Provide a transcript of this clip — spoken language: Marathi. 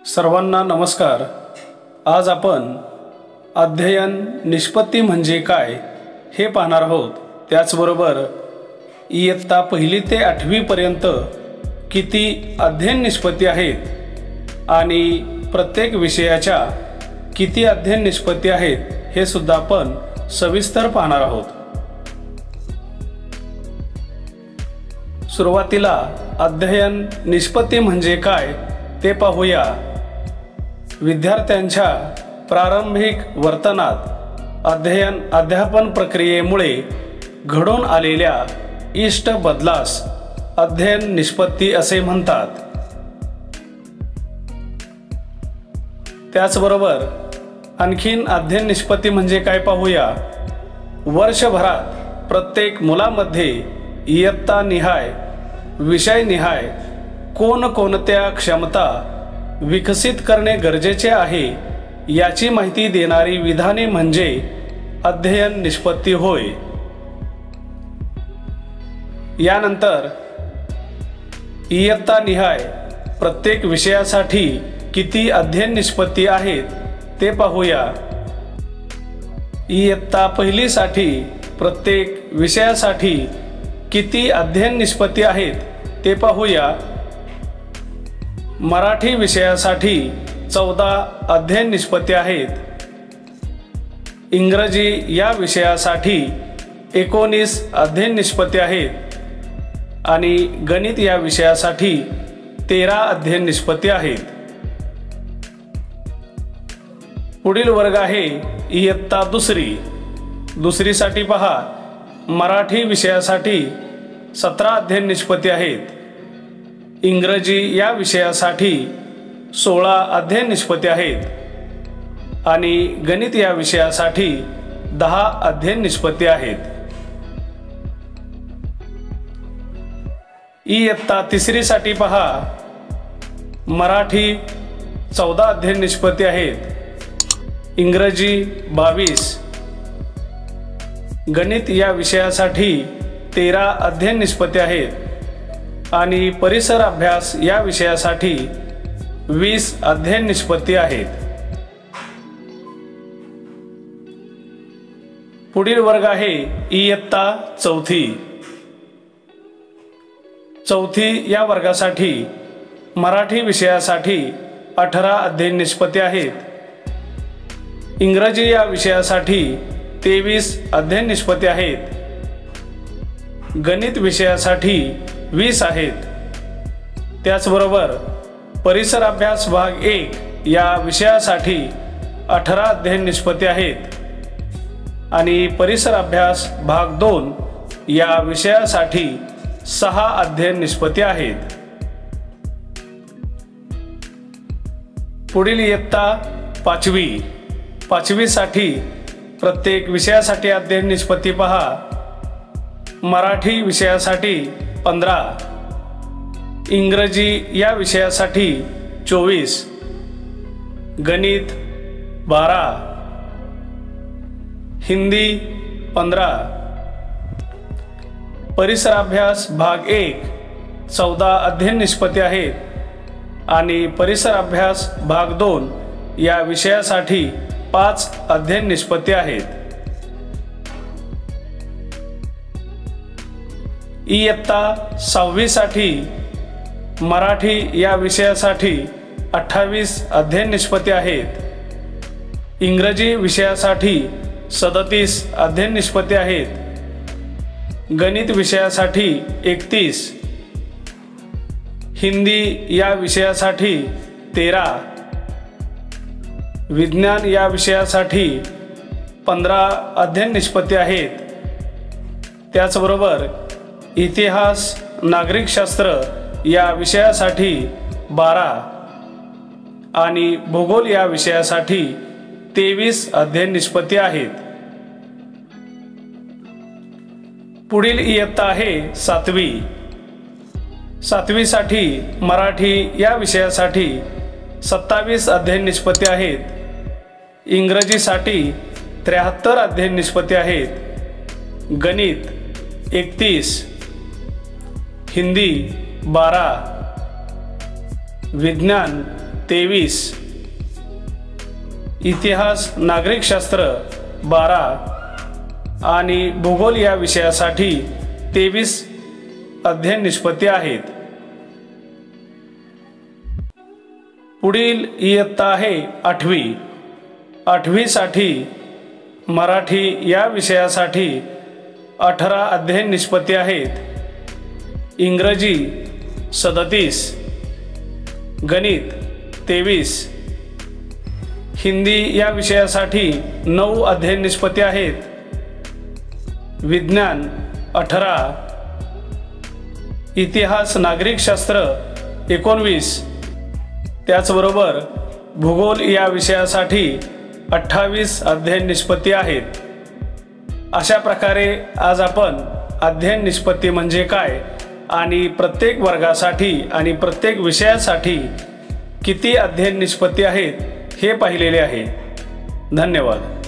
सर्वांना नमस्कार। आज आपण अध्ययन निष्पत्ती म्हणजे काय हे पाहणार आहोत। त्याचबरोबर इयत्ता 1ली ते 8वी पर्यंत किती अध्ययन निष्पत्ती आहेत आणि प्रत्येक विषयाच्या किती अध्ययन निष्पत्ती आहेत हे सुद्धा आपण सविस्तर पाहणार आहोत। सुरुवातीला अध्ययन निष्पत्ती म्हणजे काय ते पाहूया। विद्यार्थ्यांच्या प्रारंभिक वर्तनात अध्यापन प्रक्रियेमुळे घडून आलेल्या इष्ट बदलास अध्ययन निष्पत्ती असे म्हणतात। त्याचबरोबर आणखीन अध्ययन निष्पत्ती म्हणजे काय पाहूया। वर्षभरात प्रत्येक मुलामध्ये इयत्तानिहाय विषयनिहाय कोणकोणत्या क्षमता विकसित करणे गरजेचे आहे याची माहिती देणारी विधाने म्हणजे अध्ययन निष्पत्ती होय। यानंतर इयत्तानिहाय प्रत्येक विषयासाठी किती अध्ययन निष्पत्ती आहेत ते पाहूया। इयत्ता 1ली साठी प्रत्येक विषयासाठी किती अध्ययन निष्पत्ती आहेत ते पाहूया। मराठी विषयासाठी 14 अध्ययन निष्पत्ती आहेत। इंग्रजी या विषयासाठी 19 अध्ययन निष्पत्ती आहेत आणि गणित या विषयासाठी 13 अध्ययन निष्पत्ती आहेत। पुढील वर्ग आहे इयत्ता 2री साठी पहा। मराठी विषयासाठी 17 अध्ययन निष्पत्ती आहेत। इंग्रजी या विषयासाठी 16 अध्ययन निष्पत्ती आहेत आणि गणित या विषयासाठी 10 अध्ययन निष्पत्ती आहेत। इयत्ता 3री साठी पहा। मराठी 14 अध्ययन निष्पत्ती आहेत। इंग्रजी 22, गणित या विषयासाठी 13 अध्ययन निष्पत्ती आहेत आणि परिसर अभ्यास या विषयासाठी 20 अध्ययन निष्पत्ती आहेत। पुढील वर्ग आहे इयत्ता 4थी या वर्गासाठी मराठी विषयासाठी 18 अध्ययन निष्पत्ती आहेत। इंग्रजी या विषयासाठी 23 अध्ययन निष्पत्ती आहेत। गणित विषयासाठी 20 आहेत। त्याचबरोबर परिसर अभ्यास भाग 1 या विषयासाठी 18 अध्ययन निष्पत्ती आहेत आणि परिसर अभ्यास भाग 2 या विषयासाठी 6 अध्ययन निष्पत्ती आहेत। पुढील इयत्ता 5वी साठी प्रत्येक विषयासाठी अध्ययन निष्पत्ती पहा। मराठी विषयासाठी 15, इंग्रजी या विषयासाठी 24, गणित 12, हिंदी 15, परिसर अभ्यास भाग 1 14 अध्ययन निष्पत्ती आहेत आणि परिसर अभ्यास भाग 2 या विषयासाठी 5 अध्ययन निष्पत्ती आहेत। इयत्ता 6वी साठी मराठी या विषयासाठी 28 अध्ययन निष्पत्ती आहेत। इंग्रजी विषयासाठी 37 अध्ययन निष्पत्ती आहेत। गणित विषयासाठी 31, हिंदी या विषयासाठी 13, विज्ञान या विषयासाठी 15 अध्ययन निष्पत्ती आहेत। त्याचबरोबर इतिहास नागरिकशास्त्र या विषयासाठी 12 आणि भूगोल या विषयासाठी 23 अध्ययन निष्पत्ती आहेत। पुढील इयत्ता आहे 7वी साठी मराठी या विषयासाठी 27 अध्ययन निष्पत्ती आहेत। इंग्रजीसाठी 73 अध्ययन निष्पत्ती आहेत। गणित 31, हिंदी 12, विज्ञान 23, इतिहास नागरिकशास्त्र 12 आणि भूगोल या विषयासाठी 23 अध्ययन निष्पत्ती आहेत। पुढील इयत्ता आहे 8वी। 8वी साठी मराठी या विषयासाठी 18 अध्ययन निष्पत्ती आहेत। इंग्रजी 37, गणित 23, हिंदी या विषयासाठी 9 अध्ययन निष्पत्ती आहेत। विज्ञान 18, इतिहास नागरिकशास्त्र 19, त्याचबरोबर भूगोल या विषयासाठी 28 अध्ययन निष्पत्ती आहेत। अशा प्रकारे आज आपण अध्ययन निष्पत्ती म्हणजे काय आणि प्रत्येक वर्गासाठी आणि प्रत्येक विषयासाठी किती अध्ययन निष्पत्ती आहेत हे पाहिलेले आहे। धन्यवाद।